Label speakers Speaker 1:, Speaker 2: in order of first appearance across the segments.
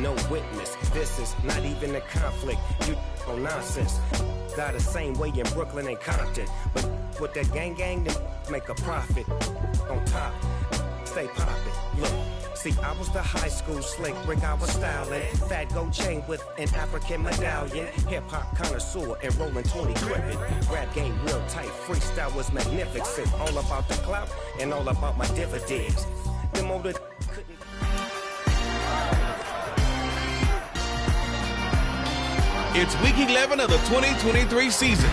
Speaker 1: no witness. This is not even a conflict. You on nonsense. Got the same way in Brooklyn and Compton. But with that gang, them make a profit. On top, stay poppin'. Look. See, I was the high school slick Rick, I was styling. Fat gold chain with an African medallion. Hip-hop connoisseur and rolling 20 crippin'. Rap game real tight, freestyle was magnificent. All about the clout and all about my dividends. Them older couldn't...
Speaker 2: It's week 11 of the 2023 season,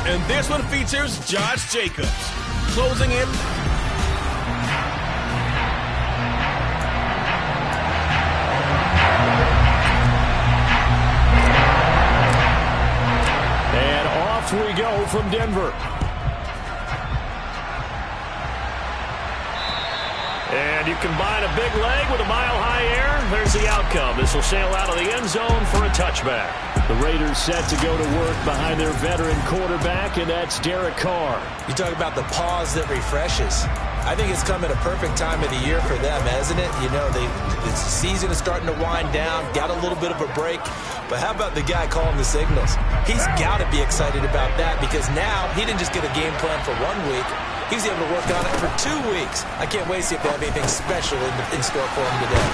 Speaker 2: and this one features Josh Jacobs. Closing in...
Speaker 3: We go from Denver. And you combine a big leg with a mile-high air. There's the outcome. This will sail out of the end zone for a touchback. The Raiders set to go to work behind their veteran quarterback, and that's Derek Carr.
Speaker 4: You talk about the pause that refreshes. I think it's come at a perfect time of the year for them, hasn't it? You know, the season is starting to wind down, got a little bit of a break. But how about the guy calling the signals? He's got to be excited about that because now he didn't just get a game plan for 1 week. He's able to work on it for 2 weeks. I can't wait to see if they have anything special in store for him today.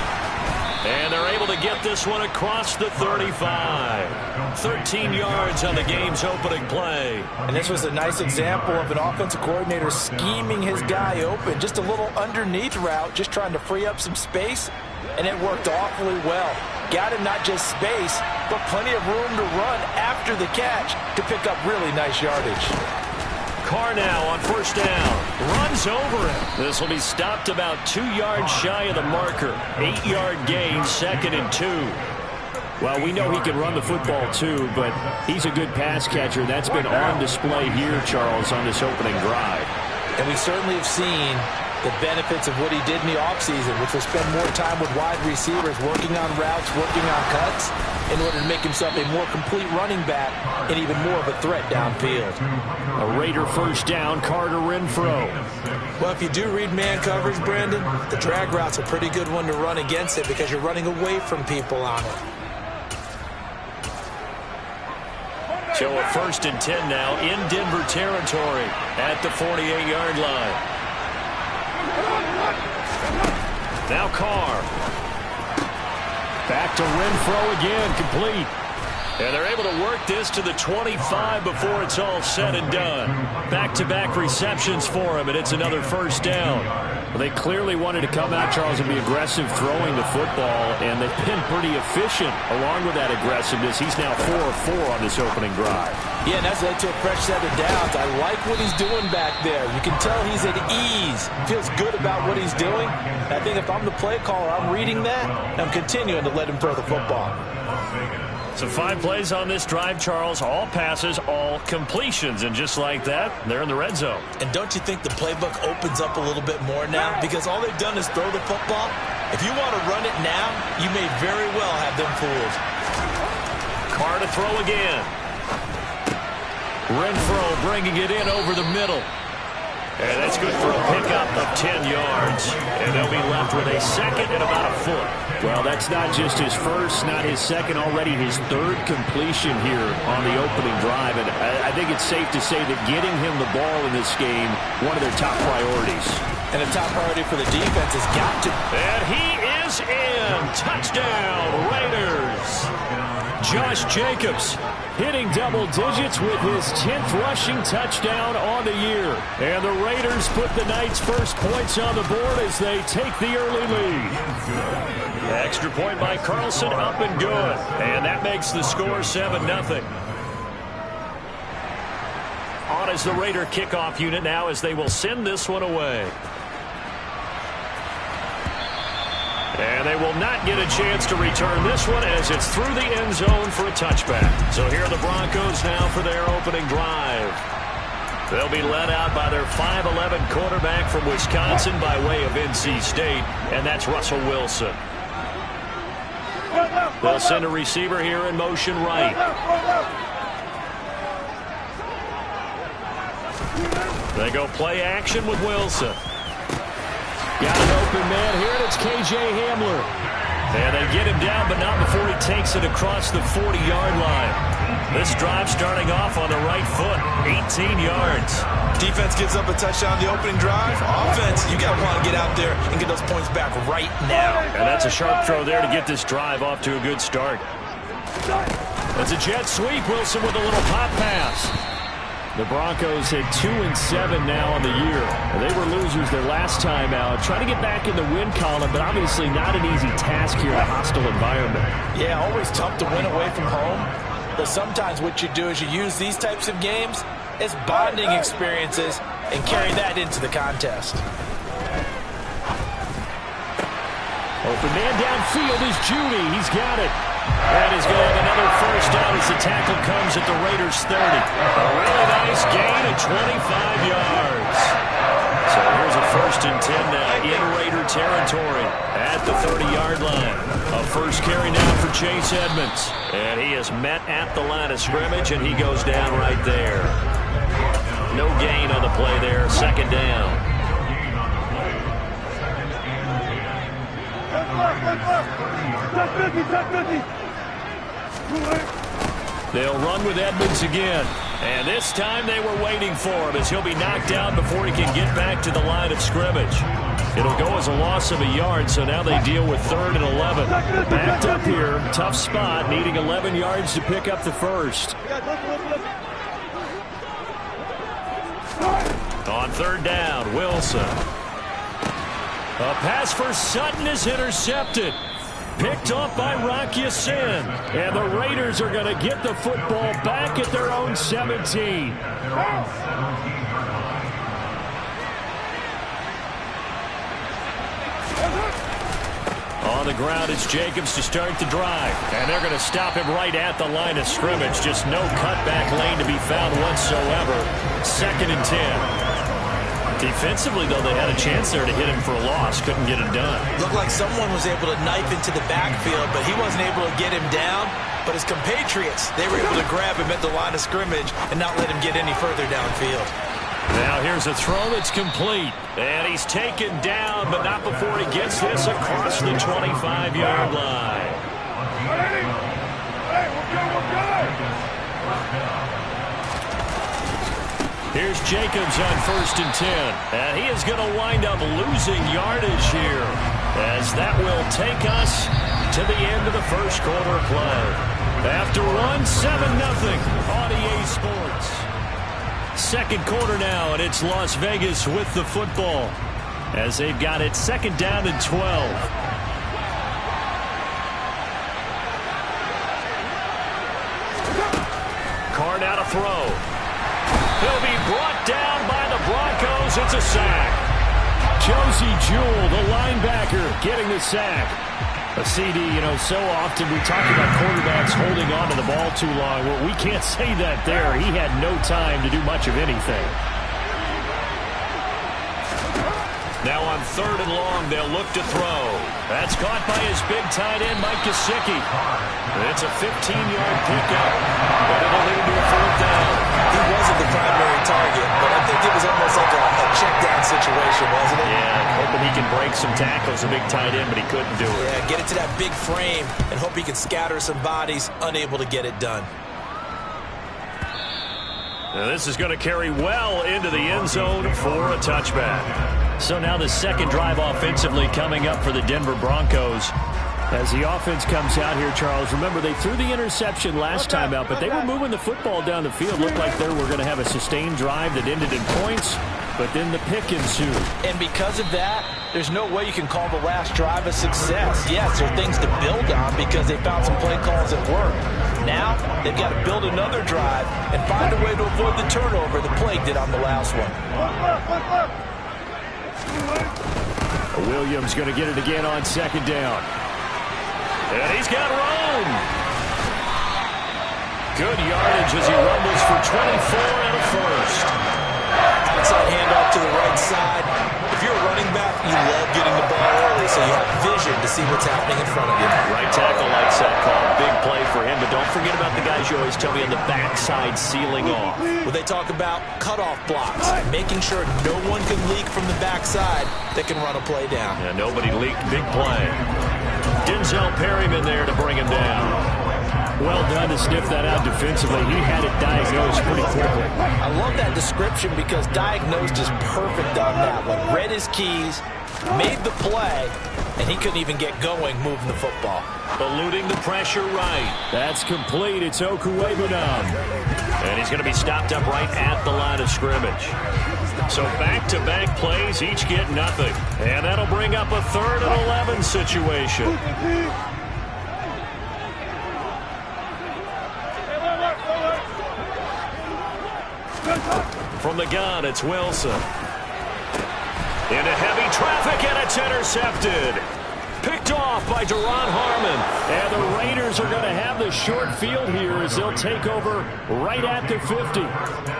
Speaker 3: And they're able to get this one across the 35. 13 yards on the game's opening play.
Speaker 4: And this was a nice example of an offensive coordinator scheming his guy open. Just a little underneath route, just trying to free up some space. And it worked awfully well. Got him not just space, but plenty of room to run after the catch to pick up really nice yardage.
Speaker 3: Carr now on first down. Runs over him. This will be stopped about 2 yards shy of the marker. 8-yard gain, 2nd and 2. Well, we know he can run the football too, but he's a good pass catcher. That's been on display here, Charles, on this opening drive.
Speaker 4: And we certainly have seen the benefits of what he did in the offseason, which was spend more time with wide receivers, working on routes, working on cuts, in order to make himself a more complete running back and even more of a threat downfield.
Speaker 3: A Raider first down, Carter Renfro.
Speaker 4: Well, if you do read man coverage, Brandon, the drag route's a pretty good one to run against it because you're running away from people on it.
Speaker 3: So a 1st and 10 now in Denver territory at the 48-yard line. Now Carr. Back to Renfro again, complete. And they're able to work this to the 25 before it's all said and done. Back-to-back receptions for him, and it's another first down. Well, they clearly wanted to come out, Charles, and be aggressive throwing the football, and they've been pretty efficient along with that aggressiveness. He's now 4 of 4 on this opening drive.
Speaker 4: Yeah, and that's led to a fresh set of downs. I like what he's doing back there. You can tell he's at ease. Feels good about what he's doing. I think if I'm the play caller, I'm reading that, and I'm continuing to let him throw the football.
Speaker 3: So 5 plays on this drive, Charles. All passes, all completions. And just like that, they're in the red zone.
Speaker 4: And don't you think the playbook opens up a little bit more now? Because all they've done is throw the football. If you want to run it now, you may very well have them fooled.
Speaker 3: Carr to throw again. Renfro bringing it in over the middle. And that's good for a pickup of 10 yards. And they'll be left with a second and about a foot. Well, that's not just his first, not his second, already his 3rd completion here on the opening drive. And I think it's safe to say that getting him the ball in this game, one of their top priorities.
Speaker 4: And a top priority for the defense has got to.
Speaker 3: And he is in. Touchdown, Raiders. Josh Jacobs hitting double digits with his 10th rushing touchdown on the year. And the Raiders put the night's first points on the board as they take the early lead. Extra point by Carlson, up and good. And that makes the score 7-0. On is the Raider kickoff unit now as they will send this one away. And they will not get a chance to return this one as it's through the end zone for a touchback. So here are the Broncos now for their opening drive. They'll be led out by their 5'11" quarterback from Wisconsin by way of NC State, and that's Russell Wilson. They'll send a receiver here in motion right. They go play action with Wilson. Got an open man here, and it's K.J. Hamler. And they get him down, but not before he takes it across the 40-yard line. This drive starting off on the right foot, 18 yards.
Speaker 4: Defense gives up a touchdown on the opening drive. Offense, you got to want to get out there and get those points back right now.
Speaker 3: And that's a sharp throw there to get this drive off to a good start. That's a jet sweep. Wilson with a little pop pass. The Broncos had 2-7 now on the year. They were losers their last time out. Trying to get back in the win column, but obviously not an easy task here in a hostile environment.
Speaker 4: Yeah, always tough to win away from home. But sometimes what you do is you use these types of games as bonding experiences and carry that into the contest.
Speaker 3: Open man downfield is Judy. He's got it. And he's going to have another first down as the tackle comes at the Raiders' 30. A really nice gain of 25 yards. So here's a 1st and 10 now in Raider territory at the 30-yard line. A first carry now for Chase Edmonds. And he is met at the line of scrimmage, and he goes down right there. No gain on the play there. 2nd down. They'll run with Edmonds again. And this time they were waiting for him as he'll be knocked down before he can get back to the line of scrimmage. It'll go as a loss of a yard, so now they deal with 3rd and 11. Backed up here, tough spot, needing 11 yards to pick up the first. On 3rd down, Wilson. A pass for Sutton is intercepted. Picked off by Rock Ya-Sin. And the Raiders are going to get the football back at their own 17. On the ground, it's Jacobs to start the drive. And they're going to stop him right at the line of scrimmage. Just no cutback lane to be found whatsoever. 2nd and 10. Defensively, though, they had a chance there to hit him for a loss. Couldn't get it done.
Speaker 4: Looked like someone was able to knife into the backfield, but he wasn't able to get him down. But his compatriots, they were able to grab him at the line of scrimmage and not let him get any further downfield.
Speaker 3: Now here's a throw that's complete. And he's taken down, but not before he gets this across the 25-yard line. Here's Jacobs on 1st and 10. And he is going to wind up losing yardage here, as that will take us to the end of the first quarter play. After one, 7-0 on EA Sports. 2nd quarter now, and it's Las Vegas with the football, as they've got it 2nd down and 12. Carr now to throw. He'll be brought down by the Broncos. It's a sack. Josie Jewell, the linebacker, getting the sack. A CD, you know, so often we talk about quarterbacks holding on to the ball too long. Well, we can't say that there. He had no time to do much of anything. Now on 3rd and long, they'll look to throw. That's caught by his big tight end, Mike Gesicki. It's a 15-yard pickup, but it'll lead to a 4th down.
Speaker 4: He wasn't the primary target, but I think it was almost like a check-down situation, wasn't it?
Speaker 3: Yeah, hoping he can break some tackles, a big tight end, but he couldn't do it.
Speaker 4: Yeah, get it to that big frame and hope he can scatter some bodies, unable to get it done.
Speaker 3: Now this is going to carry well into the end zone for a touchback. So now the 2nd drive offensively coming up for the Denver Broncos. As the offense comes out here, Charles, remember they threw the interception last time out, but they were moving the football down the field. Looked like they were going to have a sustained drive that ended in points, but then the pick ensued.
Speaker 4: And because of that, there's no way you can call the last drive a success. Yes, there are things to build on because they found some play calls that work. Now, they've got to build another drive and find a way to avoid the turnover the plague did on the last one.
Speaker 3: Williams going to get it again on 2nd down. And he's got room. Good yardage as he rumbles for 24 and a first.
Speaker 4: Outside handoff to the right side. If you're a running back, you love getting the ball early so you have vision to see what's happening in front of you.
Speaker 3: Right tackle likes that call. Big play for him, but don't forget about the guys you always tell me on the backside sealing off.
Speaker 4: Well, they talk about cutoff blocks, making sure no one can leak from the backside that can run a play down.
Speaker 3: Yeah, nobody leaked. Big play. Denzel Perryman there to bring him down. Well done to sniff that out defensively. He had it diagnosed pretty quickly.
Speaker 4: I love that description because diagnosed is perfect on that one. Read his keys, made the play, and he couldn't even get going moving the football.
Speaker 3: Eluding the pressure right. That's complete. It's Okuwebunam. And he's going to be stopped up right at the line of scrimmage. So back-to-back plays, each get nothing. And that'll bring up a 3rd and 11 situation. From the gun, it's Wilson. Into heavy traffic, and it's intercepted. Picked off by Duron Harmon. And the Raiders are going to have the short field here as they'll take over right at the 50.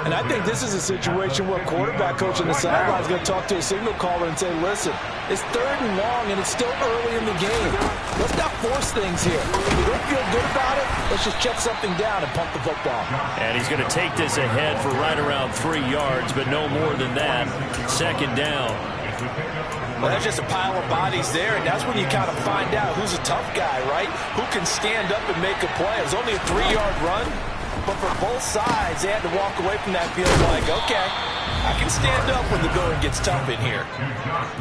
Speaker 4: And I think this is a situation where quarterback coach on the sideline is going to talk to a signal caller and say, listen, it's 3rd and long, and it's still early in the game. Let's not force things here. If we don't feel good about it, let's just check something down and pump the football.
Speaker 3: And he's going to take this ahead for right around 3 yards, but no more than that. 2nd down.
Speaker 4: Well, that's just a pile of bodies there, and that's when you kind of find out who's a tough guy, right? Who can stand up and make a play. It was only a 3-yard run, but for both sides, they had to walk away from that field like, okay, I can stand up when the going gets tough in here.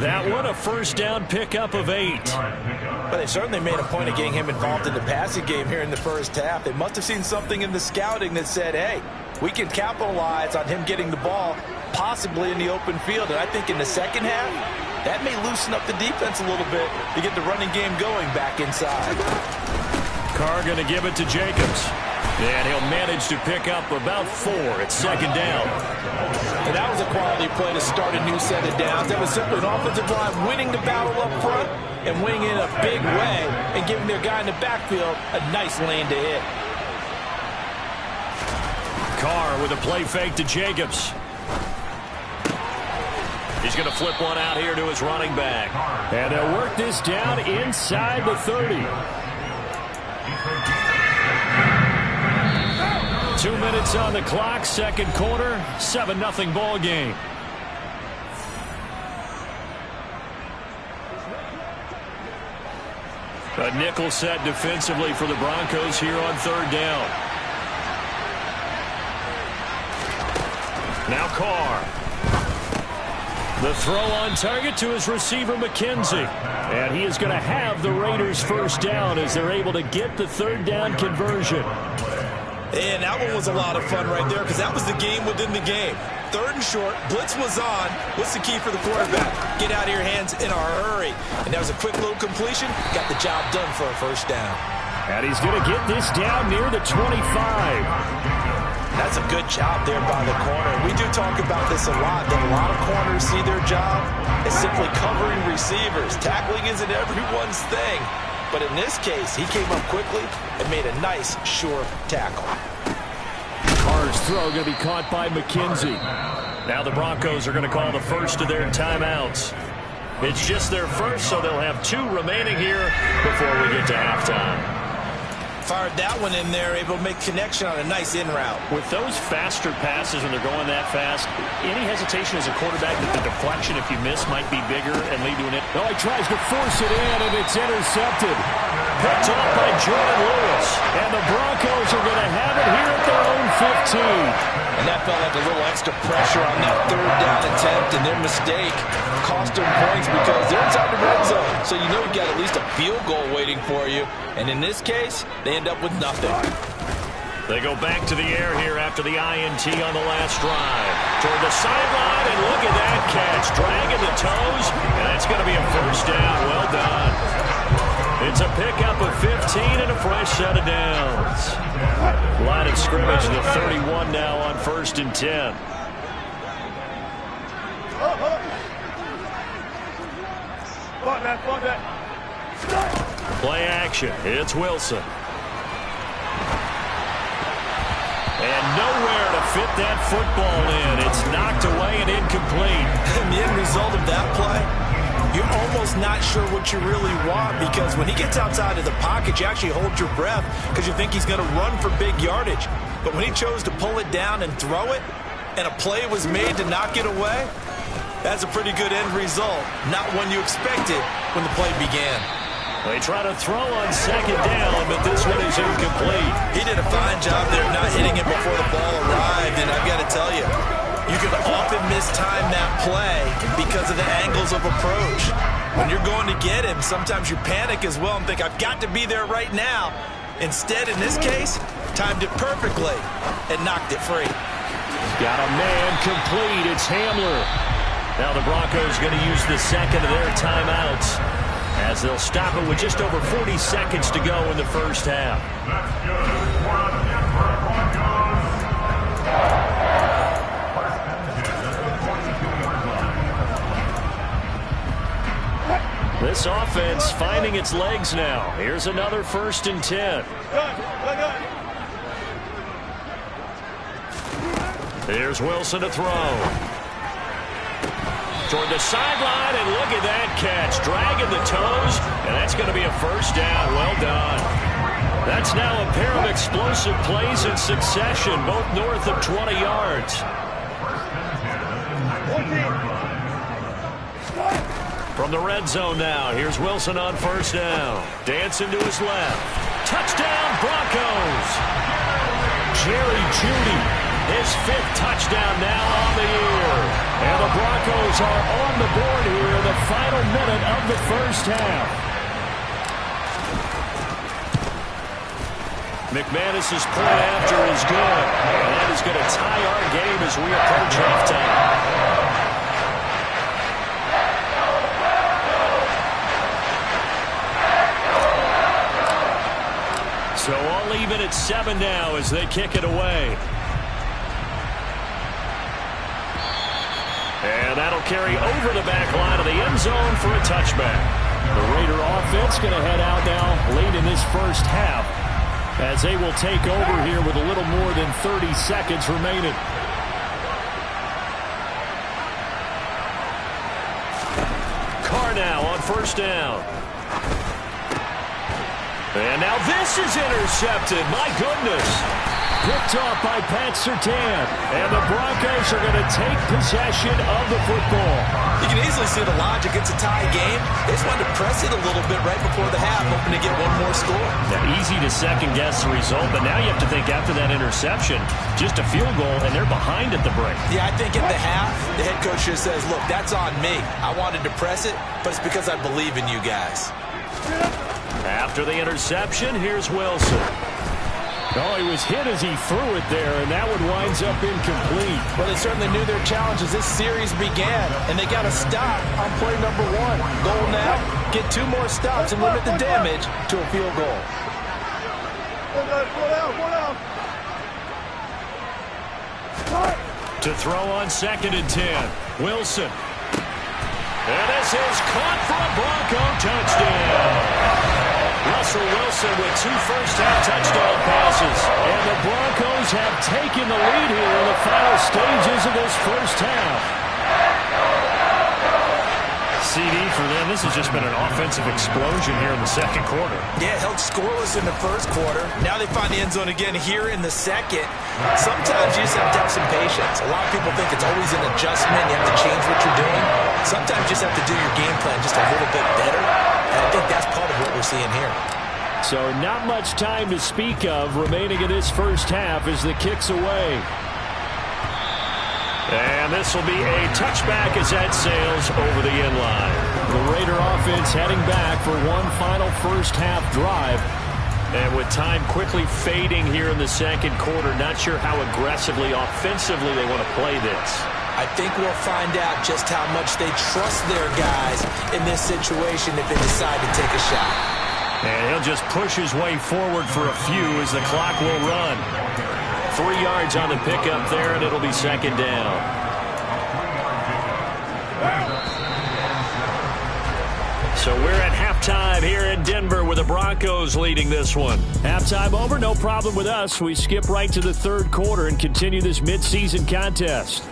Speaker 3: That one, a 1st down pickup of 8.
Speaker 4: But they certainly made a point of getting him involved in the passing game here in the first half. They must have seen something in the scouting that said, hey, we can capitalize on him getting the ball possibly in the open field. And I think in the second half, that may loosen up the defense a little bit to get the running game going back inside.
Speaker 3: Carr going to give it to Jacobs. And he'll manage to pick up about 4 at 2nd down.
Speaker 4: And that was a quality play to start a new set of downs. That was simply an offensive line winning the battle up front and winning in a big way and giving their guy in the backfield a nice lane to hit.
Speaker 3: Carr with a play fake to Jacobs. He's going to flip one out here to his running back. And they'll work this down inside the 30. 2 minutes on the clock, 2nd quarter, 7-0 ball game. A nickel set defensively for the Broncos here on 3rd down. Now Carr. The throw on target to his receiver, McKenzie. And he is going to have the Raiders 1st down as they're able to get the 3rd down conversion.
Speaker 4: And that one was a lot of fun right there because that was the game within the game. 3rd and short, blitz was on. What's the key for the quarterback? Get out of your hands in a hurry. And that was a quick little completion. Got the job done for a 1st down.
Speaker 3: And he's going to get this down near the 25.
Speaker 4: That's a good job there by the corner. We do talk about this a lot, that a lot of corners see their job as simply covering receivers. Tackling isn't everyone's thing. But in this case, he came up quickly and made a nice, sure tackle.
Speaker 3: Carr's throw going to be caught by McKenzie. Now the Broncos are going to call the first of their timeouts. It's just their first, so they'll have 2 remaining here before we get to halftime.
Speaker 4: Fired that one in there, able to make connection on a nice in route.
Speaker 3: With those faster passes when they're going that fast, any hesitation as a quarterback that the deflection, if you miss, might be bigger and lead to an... Oh, he tries to force it in, and it's intercepted. Picked off by Jordan Lewis. And the Broncos are going to have it here at their own 15.
Speaker 4: And that felt like a little extra pressure on that 3rd down attempt, and their mistake cost them points because they're inside the red zone. So you know you've got at least a field goal waiting for you. And in this case, they end up with nothing.
Speaker 3: They go back to the air here after the INT on the last drive. Toward the sideline, and look at that catch. Dragging the toes, and it's going to be a 1st down. Well done. It's a pickup of 15 and a fresh set of downs. Line of scrimmage, the 31 now on 1st and 10. Play action. It's Wilson. And nowhere to fit that football in. It's knocked away and incomplete.
Speaker 4: And the end result of that play, you're almost not sure what you really want because when he gets outside of the pocket, you actually hold your breath because you think he's going to run for big yardage. But when he chose to pull it down and throw it, and a play was made to knock it away, that's a pretty good end result. Not one you expected when the play began.
Speaker 3: They try to throw on second down, but this one is incomplete.
Speaker 4: He did a fine job there of not hitting it before the ball arrived, and I've got to tell you, you can often mistime that play because of the angles of approach. When you're going to get him, sometimes you panic as well and think, I've got to be there right now. Instead, in this case, timed it perfectly and knocked it free.
Speaker 3: Got a man complete. It's Hamler. Now the Broncos going to use the second of their timeouts as they'll stop it with just over 40 seconds to go in the first half. This offense finding its legs now. Here's another 1st and 10. Here's Wilson to throw. Toward the sideline, and look at that catch. Dragging the toes, and that's going to be a first down. Well done. That's now a pair of explosive plays in succession, both north of 20 yards. From the red zone now, here's Wilson on 1st down. Dancing to his left. Touchdown, Broncos. Jerry Jeudy, his 5th touchdown now on the year. And the Broncos are on the board here in the final minute of the first half. McManus's point after is good. And that is going to tie our game as we approach halftime. So all even at 7 now as they kick it away. And that'll carry over the back line of the end zone for a touchback. The Raider offense going to head out now late in this first half as they will take over here with a little more than 30 seconds remaining. Carr now on 1st down. And now this is intercepted. My goodness. Picked off by Pat Surtain. And the Broncos are going to take possession of the football.
Speaker 4: You can easily see the logic. It's a tie game. They just wanted to press it a little bit right before the half, hoping to get one more score.
Speaker 3: Now, easy to second-guess the result, but now you have to think after that interception, just a field goal, and they're behind at the break.
Speaker 4: Yeah, I think at the half, the head coach just says, look, that's on me. I wanted to press it, but it's because I believe in you guys.
Speaker 3: After the interception, here's Wilson. Oh, he was hit as he threw it there, and that one winds up incomplete.
Speaker 4: Well, they certainly knew their challenge as this series began, and they got to stop on play number 1. Goal now, get 2 more stops and limit the damage to a field goal.
Speaker 3: To throw on 2nd and 10, Wilson. And this is caught for a Bronco touchdown. Russell Wilson with 2 first-half touchdown passes. And the Broncos have taken the lead here in the final stages of this first half. CD for them. This has just been an offensive explosion here in the second quarter.
Speaker 4: Yeah, held scoreless in the first quarter. Now they find the end zone again here in the second. Sometimes you just have to have some patience. A lot of people think it's always an adjustment. You have to change what you're doing. Sometimes you just have to do your game plan just a little bit better. And I think that's part of what we're seeing here.
Speaker 3: So not much time to speak of remaining in this first half as the kick's away. And this will be a touchback as that sails over the end line. The Raider offense heading back for one final first half drive. And with time quickly fading here in the second quarter, not sure how aggressively, offensively they want to play this.
Speaker 4: I think we'll find out just how much they trust their guys in this situation if they decide to take a shot.
Speaker 3: And he'll just push his way forward for a few as the clock will run. 3 yards on the pickup there, and it'll be second down. So we're at halftime here in Denver with the Broncos leading this one. Halftime over, no problem with us. We skip right to the third quarter and continue this midseason contest.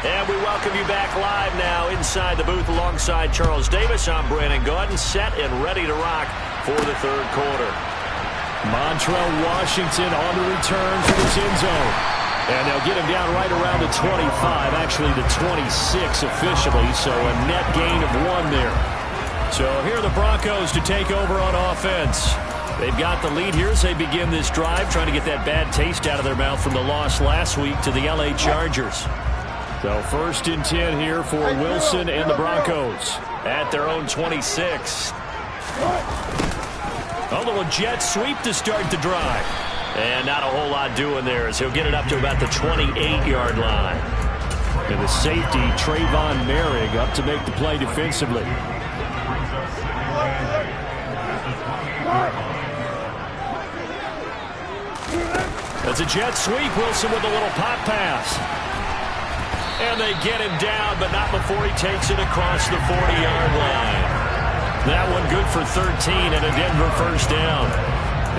Speaker 3: And we welcome you back live now inside the booth alongside Charles Davis. I'm Brandon Gaudin, set and ready to rock for the third quarter. Montrell Washington on the return for this end zone. And they'll get him down right around the 25, actually the 26 officially, so a net gain of 1 there. So here are the Broncos to take over on offense. They've got the lead here as they begin this drive, trying to get that bad taste out of their mouth from the loss last week to the L.A. Chargers. So 1st and 10 here for Wilson and the Broncos at their own 26. A little jet sweep to start the drive. And not a whole lot doing there as he'll get it up to about the 28-yard line. And the safety, Trayvon Merrick, up to make the play defensively. That's a jet sweep. Wilson with a little pop pass. And they get him down, but not before he takes it across the 40-yard line. That one good for 13 and a Denver first down.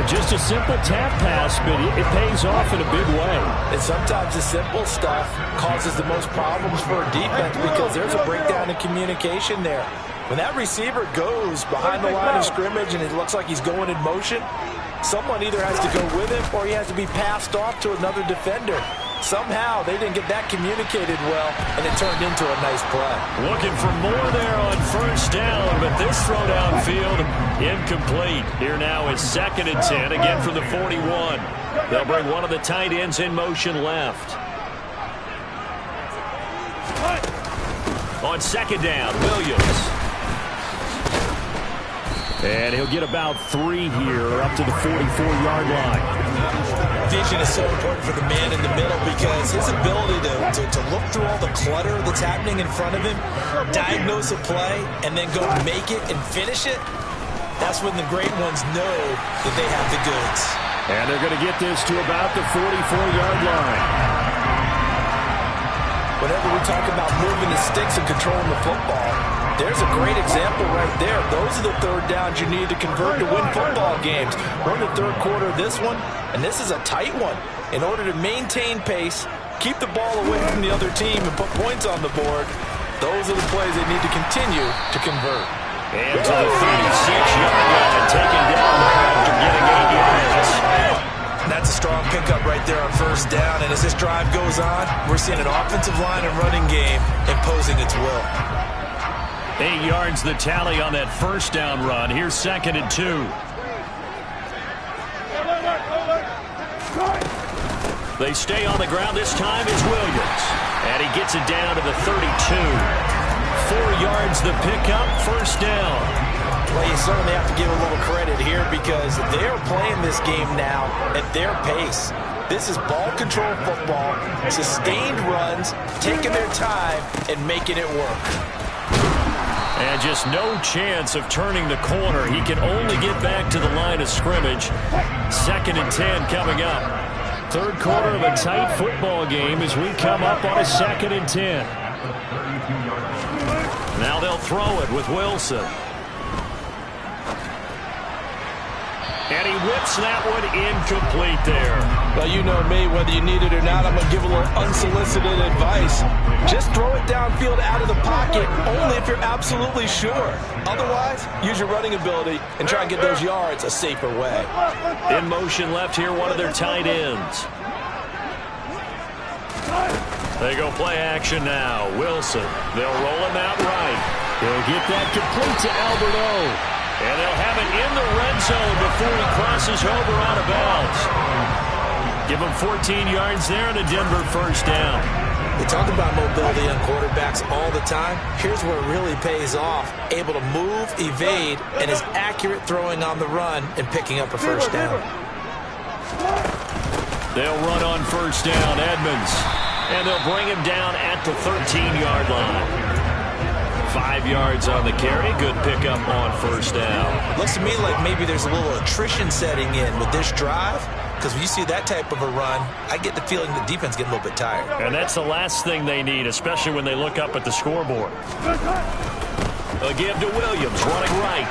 Speaker 3: Just a simple tap pass, but it pays off in a big way.
Speaker 4: And sometimes the simple stuff causes the most problems for a defense because there's a breakdown in communication there. When that receiver goes behind the line of scrimmage and it looks like he's going in motion, someone either has to go with him or he has to be passed off to another defender. Somehow they didn't get that communicated well, and it turned into a nice play.
Speaker 3: Looking for more there on first down, but this throw downfield incomplete. Here now is 2nd and 10, again from the 41. They'll bring one of the tight ends in motion left. On 2nd down, Williams. And he'll get about 3 here, up to the 44-yard line.
Speaker 4: Vision is so important for the man in the middle because his ability to look through all the clutter that's happening in front of him, diagnose a play, and then go make it and finish it, that's when the great ones know that they have the goods.
Speaker 3: And they're going to get this to about the 44-yard line.
Speaker 4: Whenever we talk about moving the sticks and controlling the football, there's a great example right there. Those are the 3rd downs you need to convert to win football games. We're in the 3rd quarter of this one, and this is a tight one. In order to maintain pace, keep the ball away from the other team, and put points on the board, those are the plays they need to continue to convert.
Speaker 3: And to the 36-yard line, taken down after getting 8 yards.
Speaker 4: That's a strong pickup right there on first down, and as this drive goes on, we're seeing an offensive line and running game imposing its will.
Speaker 3: 8 yards the tally on that first down run. Here's 2nd and 2. They stay on the ground. This time is Williams. And he gets it down to the 32. 4 yards the pickup, first down.
Speaker 4: Well, you certainly have to give a little credit here because they're playing this game now at their pace. This is ball control football, sustained runs, taking their time, and making it work.
Speaker 3: And just no chance of turning the corner. He can only get back to the line of scrimmage. 2nd and 10 coming up. 3rd quarter of a tight football game as we come up on a 2nd and 10. Now they'll throw it with Wilson. And he whips that one incomplete there.
Speaker 4: Well, you know me, whether you need it or not, I'm going to give a little unsolicited advice. Just throw it downfield out of the pocket, only if you're absolutely sure. Otherwise, use your running ability and try and get those yards a safer way.
Speaker 3: In motion left here, one of their tight ends. They go play action now. Wilson, they'll roll him out right. They'll get that complete to Albert O. And they'll have it in the red zone before he crosses over out of bounds. Give him 14 yards there and a Denver first down.
Speaker 4: We talk about mobility on quarterbacks all the time. Here's where it really pays off. Able to move, evade, and is accurate throwing on the run and picking up a first down.
Speaker 3: They'll run on first down, Edmonds. And they'll bring him down at the 13-yard line. 5 yards on the carry. Good pickup on first down.
Speaker 4: Looks to me like maybe there's a little attrition setting in with this drive, because when you see that type of a run, I get the feeling the defense getting a little bit tired.
Speaker 3: And that's the last thing they need, especially when they look up at the scoreboard. A give to Williams, running right.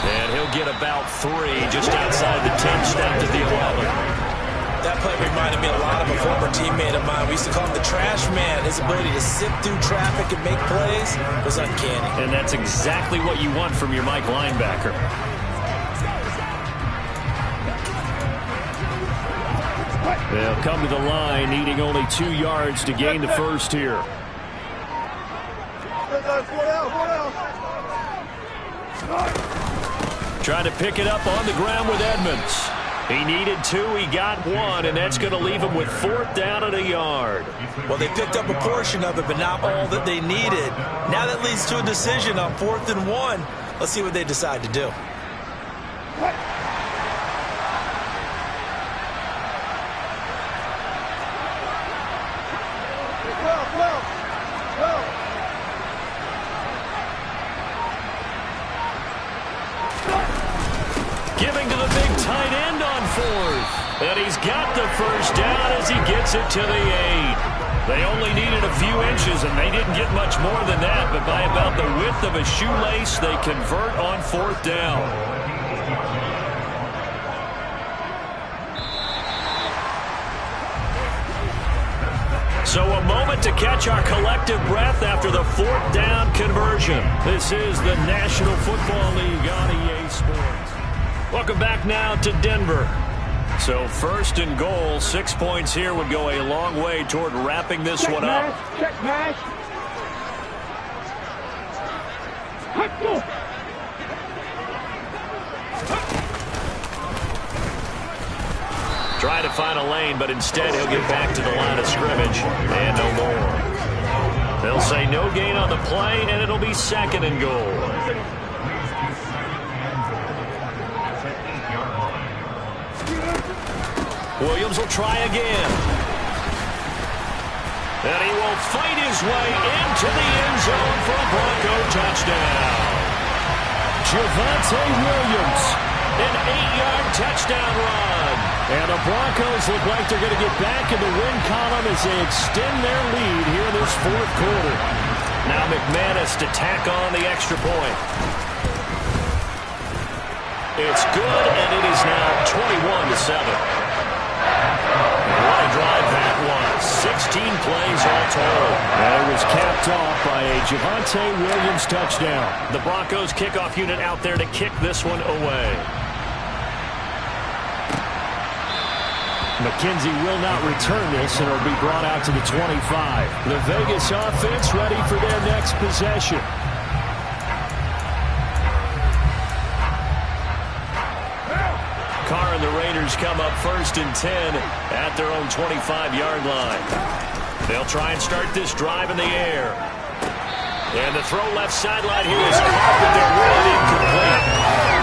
Speaker 3: And he'll get about 3 just outside the 10, stopped at the 11.
Speaker 4: That play reminded me a lot of a former teammate of mine. We used to call him the trash man. His ability to sift through traffic and make plays was uncanny.
Speaker 3: And that's exactly what you want from your Mike linebacker. They'll come to the line, needing only 2 yards to gain the first here. Trying to pick it up on the ground with Edmonds. He needed 2, he got 1, and that's going to leave him with 4th down at a yard.
Speaker 4: Well, they picked up a portion of it, but not all that they needed. Now that leads to a decision on 4th and 1. Let's see what they decide to do.
Speaker 3: Giving to the big tight end on 4th. And he's got the first down as he gets it to the 8. They only needed a few inches, and they didn't get much more than that. But by about the width of a shoelace, they convert on 4th down. So a moment to catch our collective breath after the 4th down conversion. This is the National Football League on EA Sports. Welcome back now to Denver. So 1st and goal, 6 points here would go a long way toward wrapping this one up.
Speaker 5: Check pass.
Speaker 3: Trying to find a lane, but instead he'll get back to the line of scrimmage and no more. They'll say no gain on the play, and it'll be 2nd and goal. Williams will try again. And he will fight his way into the end zone for a Bronco touchdown. Javonte Williams, an 8-yard touchdown run. And the Broncos look like they're going to get back in the win column as they extend their lead here in this 4th quarter. Now McManus to tack on the extra point. It's good, and it is now 21-7. What a drive that was. 16 plays all told. And it was capped off by a Javonte Williams touchdown. The Broncos kickoff unit out there to kick this one away. McKenzie will not return this, and it'll be brought out to the 25. The Vegas offense ready for their next possession. Carr and the Raiders come up 1st and 10 at their own 25-yard line. They'll try and start this drive in the air. And the throw left sideline here is caught, but they're really incomplete.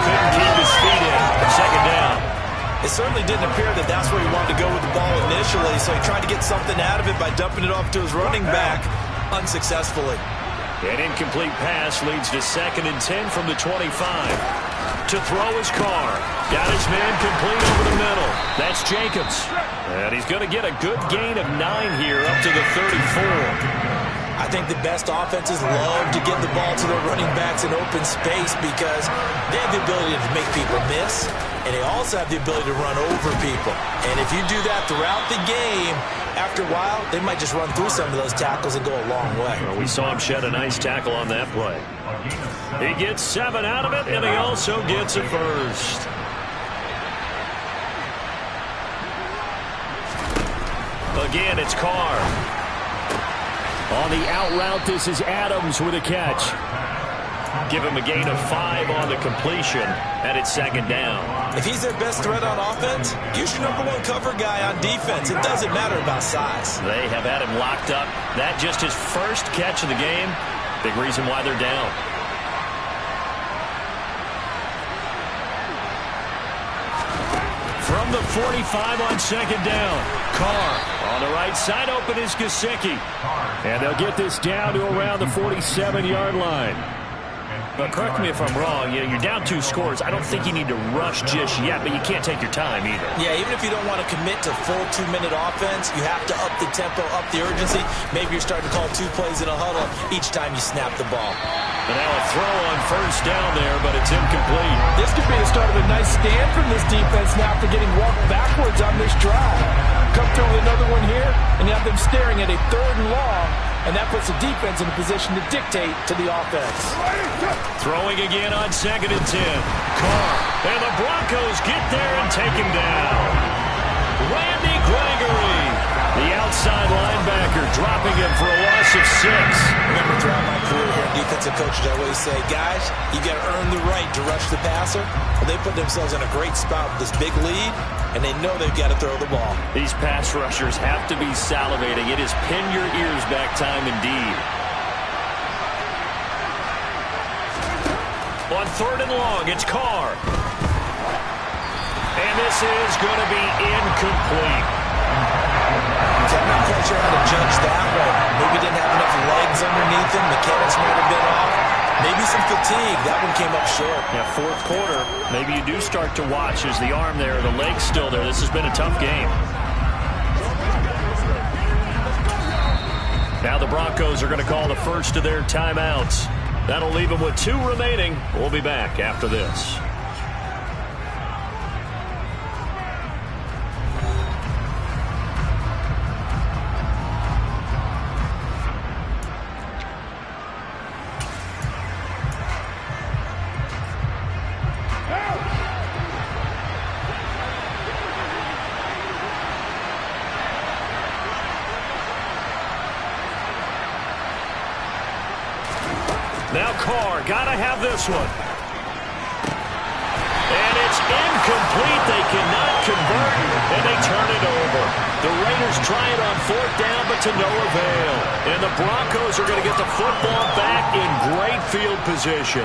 Speaker 3: Couldn't keep his feet in. 2nd down.
Speaker 4: It certainly didn't appear that that's where he wanted to go with the ball initially, so he tried to get something out of it by dumping it off to his running back unsuccessfully.
Speaker 3: An incomplete pass leads to 2nd and 10 from the 25. To throw his Carr. Got his man complete over the middle. That's Jacobs. And he's going to get a good gain of 9 here up to the 34.
Speaker 4: I think the best offenses love to get the ball to their running backs in open space because they have the ability to make people miss, and they also have the ability to run over people. And if you do that throughout the game, after a while, they might just run through some of those tackles and go a long way.
Speaker 3: Well, we saw him shed a nice tackle on that play. He gets 7 out of it, and he also gets a first. Again, it's Carr. On the out route, this is Adams with a catch. Give him a gain of 5 on the completion, and it's 2nd down.
Speaker 4: If he's their best threat on offense, use your #1 cover guy on defense. It doesn't matter about size.
Speaker 3: They have had him locked up. That just his first catch of the game. Big reason why they're down. From the 45 on 2nd down. Carr on the right side, open is Gesicki. And they'll get this down to around the 47-yard line. But correct me if I'm wrong, you're down 2 scores. I don't think you need to rush just yet, but you can't take your time either.
Speaker 4: Yeah, even if you don't want to commit to full 2-minute offense, you have to up the tempo, up the urgency. Maybe you're starting to call 2 plays in a huddle each time you snap the ball.
Speaker 3: And now a throw on 1st down there, but it's incomplete.
Speaker 6: This could be the start of a nice stand from this defense now after getting walked backwards on this drive. Come through with another one here, and you have them staring at a 3rd and long, and that puts the defense in a position to dictate to the offense.
Speaker 3: Throwing again on 2nd and 10. Carr. And the Broncos get there and take him down. Randy Gregory. The outside linebacker, dropping him for a loss of 6.
Speaker 4: Remember, throughout my career here, defensive coaches always say, guys, you got to earn the right to rush the passer. Well, they put themselves in a great spot with this big lead, and they know they've got to throw the ball.
Speaker 3: These pass rushers have to be salivating. It is pin your ears back time indeed. On 3rd and long, it's Carr. And this is going to be incomplete.
Speaker 4: I'm not quite sure how to judge that one. Maybe didn't have enough legs underneath him. Mechanics might have been off. Maybe some fatigue. That one came up short.
Speaker 3: Yeah, 4th quarter, maybe you do start to watch as the arm there, the leg's still there. This has been a tough game. Now the Broncos are going to call the first of their timeouts. That'll leave them with 2 remaining. We'll be back after this. Now Carr, gotta have this one. And it's incomplete. They cannot convert, and they turn it over. The Raiders try it on 4th down, but to no avail. And the Broncos are going to get the football back in great field position.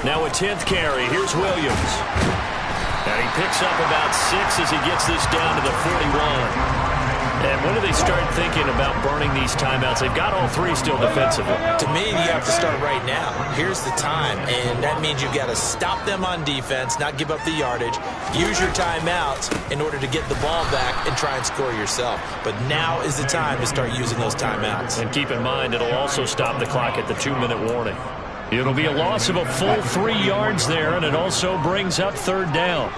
Speaker 3: Now a 10th carry. Here's Williams. And he picks up about 6 as he gets this down to the 41. And when do they start thinking about burning these timeouts? They've got all 3 still defensively.
Speaker 4: To me, you have to start right now. Here's the time, and that means you've got to stop them on defense, not give up the yardage, use your timeouts in order to get the ball back and try and score yourself. But now is the time to start using those timeouts.
Speaker 3: And keep in mind, it'll also stop the clock at the 2-minute warning. It'll be a loss of a full 3 yards there, and it also brings up 3rd down.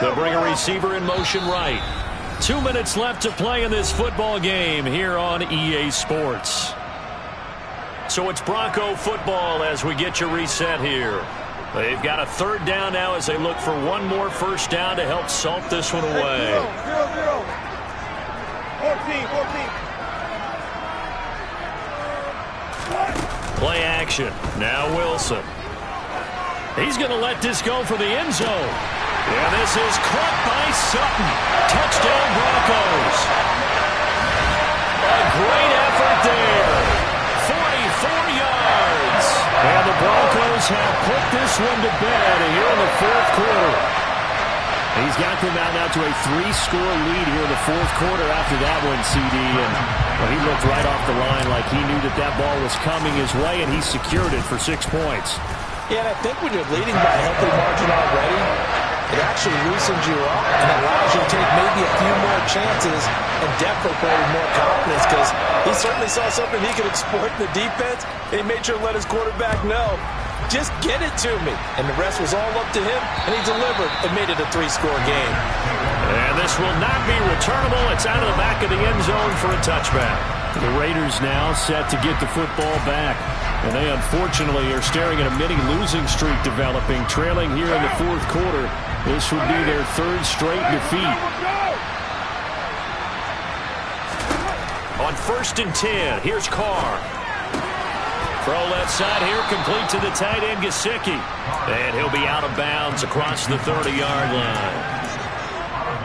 Speaker 3: They'll bring a receiver in motion right. 2 minutes left to play in this football game here on EA Sports. So it's Bronco football as we get you reset here. They've got a 3rd down now as they look for one more first down to help salt this one away.
Speaker 5: 14.
Speaker 3: Play action. Now Wilson. He's going to let this go for the end zone. And this is caught by Sutton. Touchdown Broncos. A great effort there. 44 yards. And the Broncos have put this one to bed here in the 4th quarter. He's got them out now to a 3-score lead here in the 4th quarter after that one, CD. And well, he looked right off the line like he knew that ball was coming his way, and he secured it for 6 points.
Speaker 4: Yeah, and I think when you're leading by a healthy margin already, it actually loosens you up and allows you to take maybe a few more chances and definitely play with more confidence, because he certainly saw something he could exploit in the defense, and he made sure to let his quarterback know, just get it to me. And the rest was all up to him, and he delivered and made it a 3-score game.
Speaker 3: And this will not be returnable. It's out of the back of the end zone for a touchback. The Raiders now set to get the football back. And they unfortunately are staring at a mini losing streak developing, trailing here in the 4th quarter. This would be their 3rd straight defeat. On 1st and 10, here's Carr. Throw left side here, complete to the tight end, Gesicki. And he'll be out of bounds across the 30-yard line.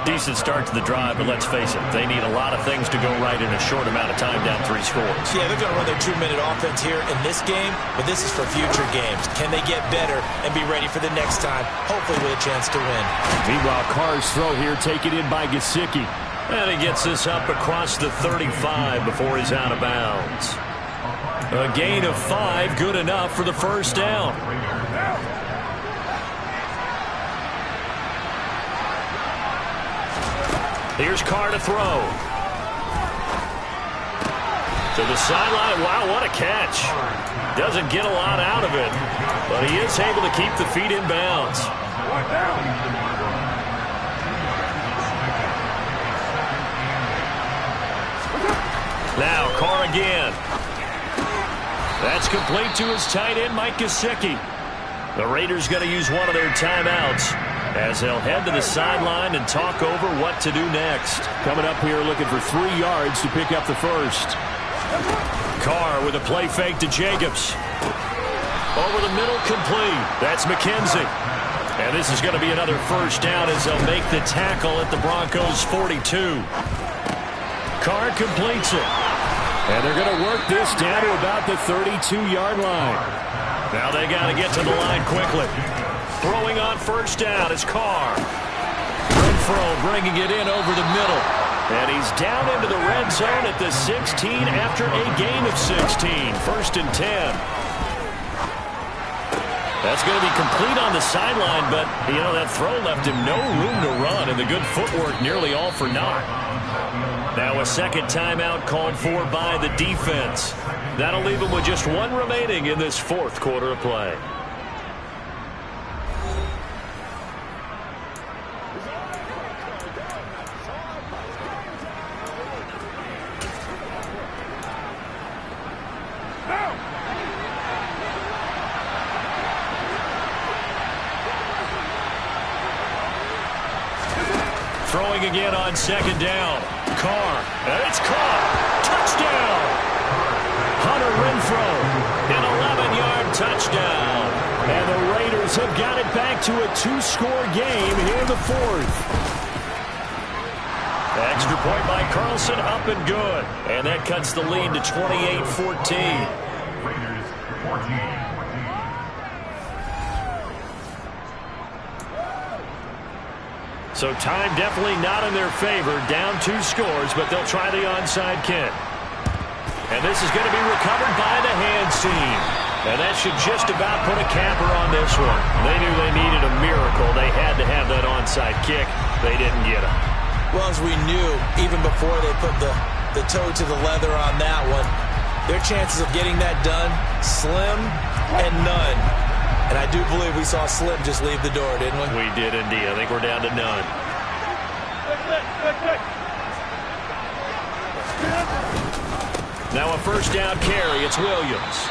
Speaker 3: Decent start to the drive, but let's face it, they need a lot of things to go right in a short amount of time, down 3 scores.
Speaker 4: Yeah, they're going to run their 2-minute offense here in this game, but this is for future games. Can they get better and be ready for the next time, hopefully with a chance to win?
Speaker 3: Meanwhile, Carr's throw here taken in by Gesicki. And he gets this up across the 35 before he's out of bounds. A gain of 5, good enough for the first down. Here's Carr to throw. To the sideline. Wow, what a catch. Doesn't get a lot out of it, but he is able to keep the feet in bounds. Now Carr again. That's complete to his tight end, Mike Gesicki. The Raiders going to use one of their timeouts as they'll head to the sideline and talk over what to do next.
Speaker 5: Coming up here looking for 3 yards to pick up the first.
Speaker 3: Carr with a play fake to Jacobs. Over the middle, complete. That's McKenzie. And this is going to be another first down as they'll make the tackle at the Broncos' 42. Carr completes it.
Speaker 5: And they're going to work this down to about the 32-yard line.
Speaker 3: Now they got to get to the line quickly. Throwing on first down is Carr. Renfro bringing it in over the middle. And he's down into the red zone at the 16 after a gain of 16. 1st and 10. That's going to be complete on the sideline, but, you know, that throw left him no room to run, and the good footwork nearly all for naught. Now a second timeout called for by the defense. That'll leave him with just 1 remaining in this 4th quarter of play. Throwing again on second down. Carr. And it's caught. Touchdown. Hunter Renfro. An 11-yard touchdown.
Speaker 5: And the Raiders have got it back to a 2-score game here in the 4th.
Speaker 3: Extra point by Carlson, up and good. And that cuts the lead to 28-14.
Speaker 7: Raiders 14.
Speaker 3: So time definitely not in their favor. Down 2 scores, but they'll try the onside kick. And this is going to be recovered by the hands team. And that should just about put a capper on this one. They knew they needed a miracle. They had to have that onside kick. They didn't get it.
Speaker 4: Well, as we knew, even before they put the toe to the leather on that one, their chances of getting that done, slim and none. And I do believe we saw Slim just leave the door, didn't we?
Speaker 3: We did indeed. I think we're down to none. Now a first down carry. It's Williams.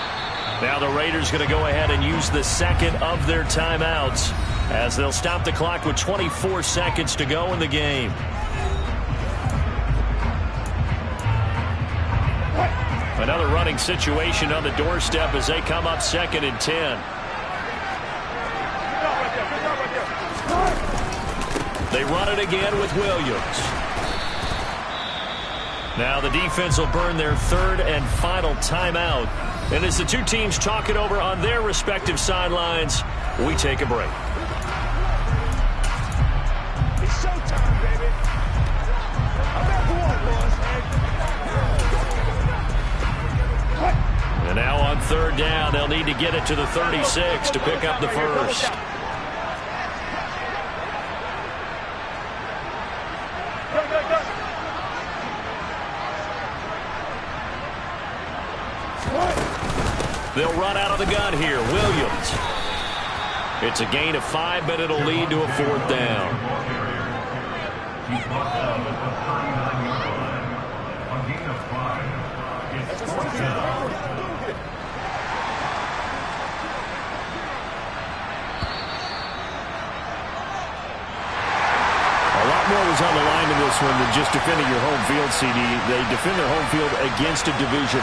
Speaker 3: Now the Raiders going to go ahead and use the second of their timeouts as they'll stop the clock with 24 seconds to go in the game. Another running situation on the doorstep as they come up 2nd and 10. They run it again with Williams. Now the defense will burn their 3rd and final timeout. And as the 2 teams talk it over on their respective sidelines, we take a break.
Speaker 7: It's showtime, baby. I'm back to work, boys.
Speaker 3: And now on 3rd down, they'll need to get it to the 36 to pick up the first. They'll run out of the gun here. Williams. It's a gain of 5, but it'll lead to a 4th down.
Speaker 5: A lot more was on the line in this one than just defending your home field, CD. They defend their home field against a division